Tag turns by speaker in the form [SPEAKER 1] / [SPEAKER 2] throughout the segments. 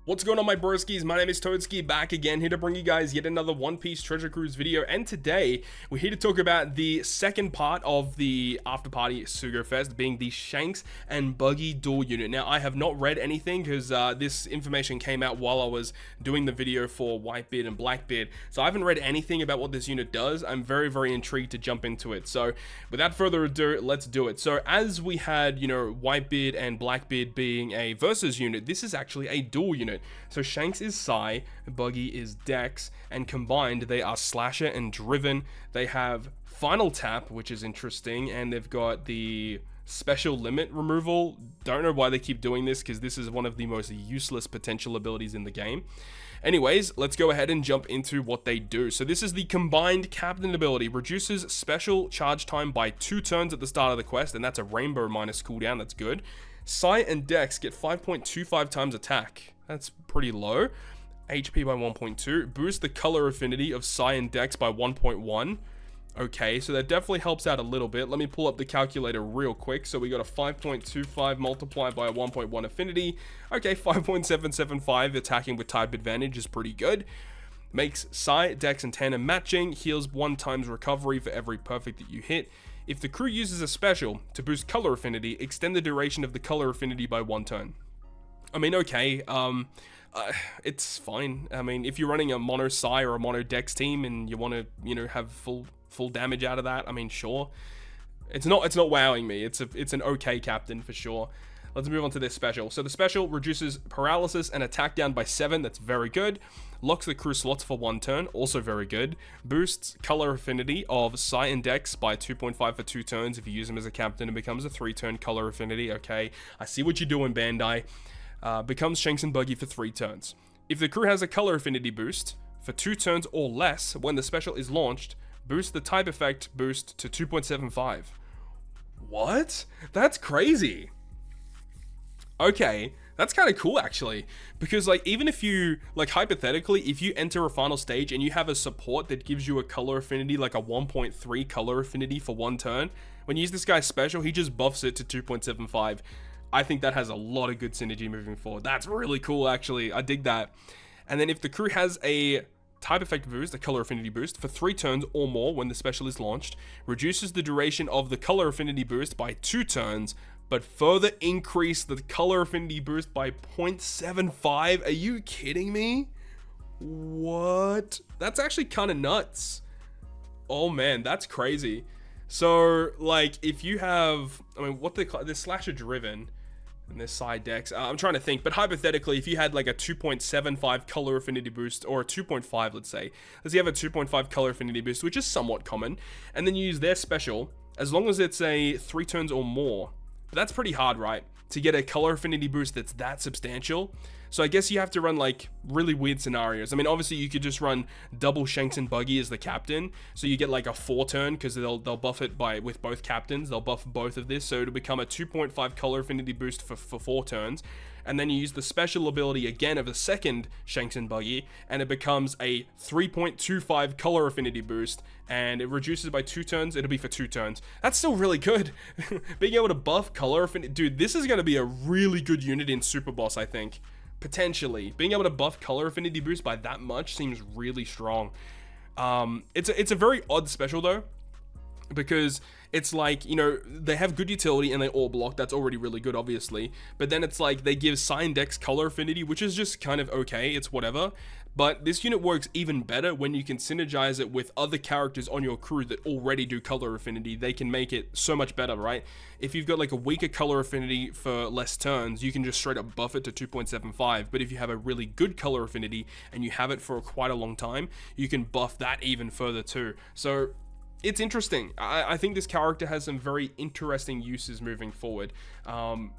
[SPEAKER 1] What's going on, my broskiis? My name is Toadskii, back again, here to bring you guys yet another One Piece Treasure Cruise video. And today, we're here to talk about the second part of the After Party Sugo Fest, being the Shanks and Buggy dual unit. Now, I have not read anything, because this information came out while I was doing the video for Whitebeard and Blackbeard. So I haven't read anything about what this unit does. I'm very, very intrigued to jump into it. So, without further ado, let's do it. So, as we had, Whitebeard and Blackbeard being a versus unit, this is actually a dual unit. So Shanks is Sai, Buggy is Dex, and combined they are Slasher and Driven. They have Final Tap, which is interesting, and they've got the Special Limit Removal. Don't know why they keep doing this, because this is one of the most useless potential abilities in the game. Anyways, let's go ahead and jump into what they do. So this is the combined captain ability. Reduces special charge time by 2 turns at the start of the quest, and that's a rainbow minus cooldown. That's good. Sai and Dex get 5.25 times attack. That's pretty low. HP by 1.2. Boost the color affinity of Sai and Dex by 1.1. Okay, so that definitely helps out a little bit. Let me pull up the calculator real quick. So we got a 5.25 multiplied by a 1.1 affinity. Okay, 5.775 attacking with type advantage is pretty good. Makes Sai, Dex, and Tandem matching. Heals 1 times recovery for every perfect that you hit. If the crew uses a special to boost color affinity, extend the duration of the color affinity by 1 turn. I mean, okay, it's fine. I mean, if you're running a mono Sai or a mono Dex team and you want to, have full damage out of that, I mean, sure. It's not wowing me. It's an okay captain for sure. Let's move on to this special. So the special reduces paralysis and attack down by 7. That's very good. Locks the crew slots for 1 turn. Also very good. Boosts color affinity of Sai and Dex by 2.5 for 2 turns. If you use them as a captain, it becomes a 3-turn color affinity. Okay, I see what you're doing, Bandai. Becomes Shanks and Buggy for 3 turns. If the crew has a color affinity boost for 2 turns or less when the special is launched, boost the type effect boost to 2.75. What? That's crazy. Okay, that's kind of cool actually, because even if you, hypothetically, if you enter a final stage and you have a support that gives you a color affinity, like a 1.3 color affinity for 1 turn, when you use this guy's special, he just buffs it to 2.75. I think that has a lot of good synergy moving forward. That's really cool, actually. I dig that. And then if the crew has a type effect boost, a color affinity boost, for 3 turns or more when the special is launched, reduces the duration of the color affinity boost by 2 turns, but further increase the color affinity boost by 0.75. Are you kidding me? What? That's actually kind of nuts. Oh man, that's crazy. So, if you have, what they call this, Slasher Driven, and this side Dex, I'm trying to think, but hypothetically, if you had a 2.75 color affinity boost, or a 2.5, let's say you have a 2.5 color affinity boost, which is somewhat common, and then you use their special, as long as it's a 3 turns or more, that's pretty hard, right? To get a color affinity boost that's that substantial. So I guess you have to run really weird scenarios. I mean, obviously you could just run double Shanks and Buggy as the captain, so you get a 4 turn, because they'll buff it with both captains. They'll buff both of this, so it'll become a 2.5 color affinity boost for 4 turns. And then you use the special ability again of a second Shanks and Buggy, and it becomes a 3.25 color affinity boost, and it reduces by 2 turns. It'll be for 2 turns. That's still really good. Being able to buff color affinity, dude, this is going to be a really good unit in Super Boss, I think. Potentially. Being able to buff color affinity boost by that much seems really strong. It's a very odd special though, because it's they have good utility and they all block. That's already really good, obviously. But then it's they give Sai and Dex color affinity, which is just kind of okay. It's whatever. But this unit works even better when you can synergize it with other characters on your crew that already do color affinity. They can make it so much better, right? If you've got a weaker color affinity for less turns, you can just straight up buff it to 2.75. But if you have a really good color affinity and you have it for quite a long time, you can buff that even further too. So it's interesting. I think this character has some very interesting uses moving forward. I'm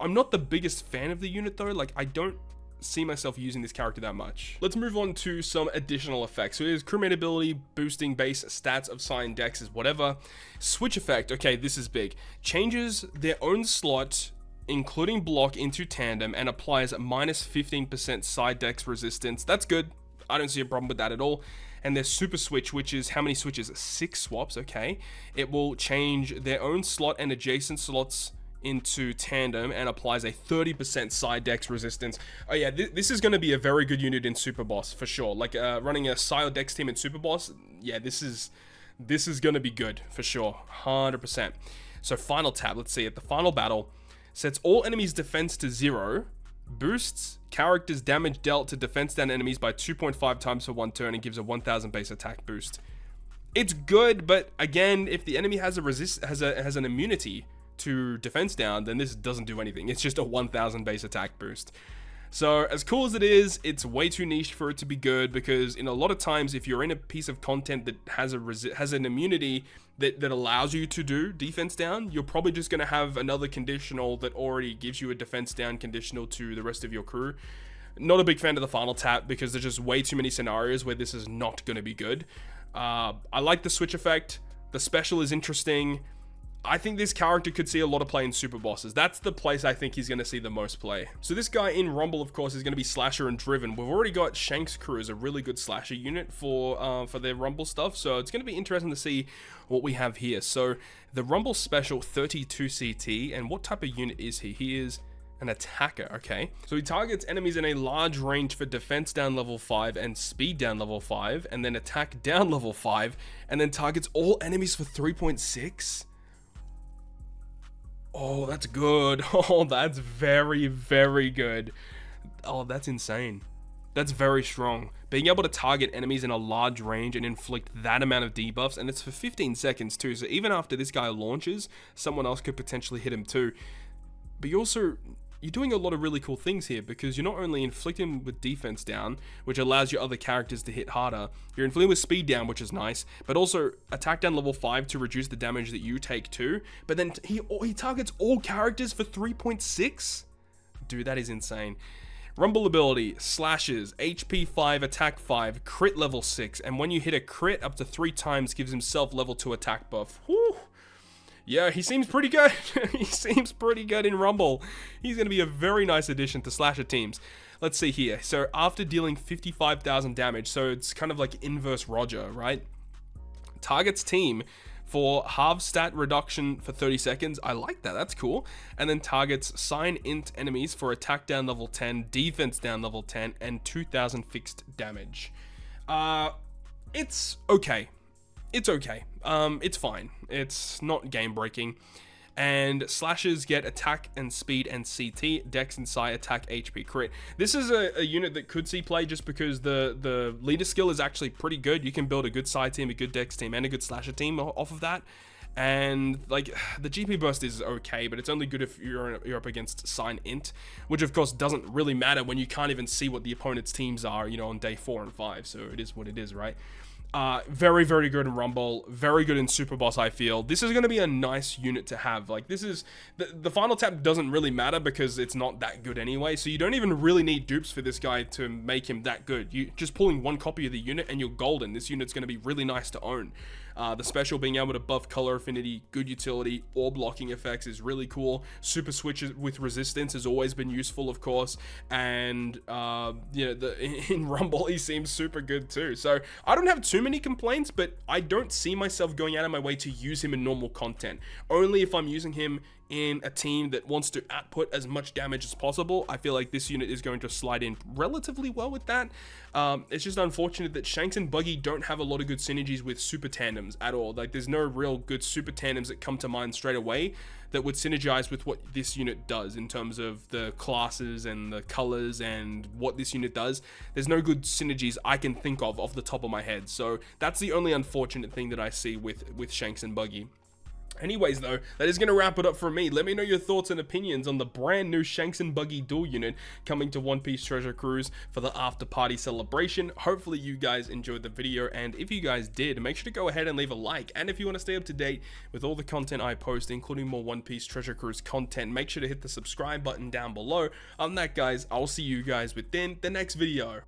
[SPEAKER 1] not the biggest fan of the unit though. I don't see myself using this character that much. Let's move on to some additional effects. So it is crewmate ability, boosting base stats of Sai and Dex is whatever. Switch effect, okay, this is big. Changes their own slot, including block, into tandem, and applies minus 15% side Dex resistance. That's good. I don't see a problem with that at all. And their super switch, which is how many switches? 6 swaps, okay. It will change their own slot and adjacent slots into tandem and applies a 30% side dex resistance. Oh yeah, this is going to be a very good unit in Super Boss for sure. Like running a Sile Dex team in Super Boss, yeah, this is going to be good for sure, 100%. So final tab, let's see it. The final battle sets all enemies' defense to 0, boosts characters' damage dealt to defense down enemies by 2.5 times for 1 turn, and gives a 1000 base attack boost. It's good, but again, if the enemy has an immunity to defense down, then this doesn't do anything. It's just a 1000 base attack boost. So as cool as it is, it's way too niche for it to be good, because in a lot of times, if you're in a piece of content that has an immunity that allows you to do defense down, you're probably just going to have another conditional that already gives you a defense down conditional to the rest of your crew. Not a big fan of the final tap, because there's just way too many scenarios where this is not going to be good. I like the switch effect. The special is interesting. I think this character could see a lot of play in Super Bosses. That's the place I think he's going to see the most play. So this guy in Rumble, of course, is going to be Slasher and Driven. We've already got Shank's crew as a really good Slasher unit for their Rumble stuff. So it's going to be interesting to see what we have here. So the Rumble special, 32 CT. And what type of unit is he? He is an attacker, okay? So he targets enemies in a large range for defense down level 5 and speed down level 5. And then attack down level 5. And then targets all enemies for 3.6. Oh, that's good. Oh, that's very, very good. Oh, that's insane. That's very strong. Being able to target enemies in a large range and inflict that amount of debuffs, and it's for 15 seconds too, so even after this guy launches, someone else could potentially hit him too. But you're doing a lot of really cool things here, because you're not only inflicting with defense down, which allows your other characters to hit harder, you're inflicting with speed down, which is nice, but also attack down level 5 to reduce the damage that you take too. But then he targets all characters for 3.6? Dude, that is insane. Rumble ability, slashes, HP 5, attack 5, crit level 6, and when you hit a crit up to 3 times, gives himself level 2 attack buff. Whew. Yeah, he seems pretty good. He seems pretty good in Rumble. He's going to be a very nice addition to Slasher teams. Let's see here. So after dealing 55,000 damage, so it's kind of like inverse Roger, right? Targets team for half stat reduction for 30 seconds. I like that. That's cool. And then targets sign int enemies for attack down level 10, defense down level 10, and 2,000 fixed damage. It's okay. It's okay. It's fine. It's not game breaking. And slashes get attack and speed and CT, dex and psi, attack, HP, crit. This is a unit that could see play just because the leader skill is actually pretty good. You can build a good psi team, a good dex team, and a good slasher team off of that. And like the GP burst is okay, but it's only good if you're up against sign int, which of course doesn't really matter when you can't even see what the opponent's teams are, you know, on day 4 and 5. So it is what it is, right? Very, very good in Rumble, very good in Super Boss, I feel. This is going to be a nice unit to have. Like, this is... The final tap doesn't really matter because it's not that good anyway, so you don't even really need dupes for this guy to make him that good. You just pulling one copy of the unit and you're golden. This unit's going to be really nice to own. The special being able to buff color affinity, good utility, orb blocking effects is really cool. Super switches with resistance has always been useful, of course. And, you know, in Rumble, he seems super good too. So, I don't have too many complaints, but I don't see myself going out of my way to use him in normal content. Only if I'm using him in a team that wants to output as much damage as possible. I feel like this unit is going to slide in relatively well with that. It's just unfortunate that Shanks and Buggy don't have a lot of good synergies with super tandems at all. Like, there's no real good super tandems that come to mind straight away that would synergize with what this unit does in terms of the classes and the colors and what this unit does. There's no good synergies I can think of off the top of my head. So that's the only unfortunate thing that I see with Shanks and Buggy. Anyways, though, that is going to wrap it up for me. Let me know your thoughts and opinions on the brand new Shanks and Buggy dual unit coming to One Piece Treasure Cruise for the after party celebration. Hopefully you guys enjoyed the video, and if you guys did, make sure to go ahead and leave a like. And if you want to stay up to date with all the content I post, including more One Piece Treasure Cruise content, make sure to hit the subscribe button down below. On that, guys, I'll see you guys within the next video.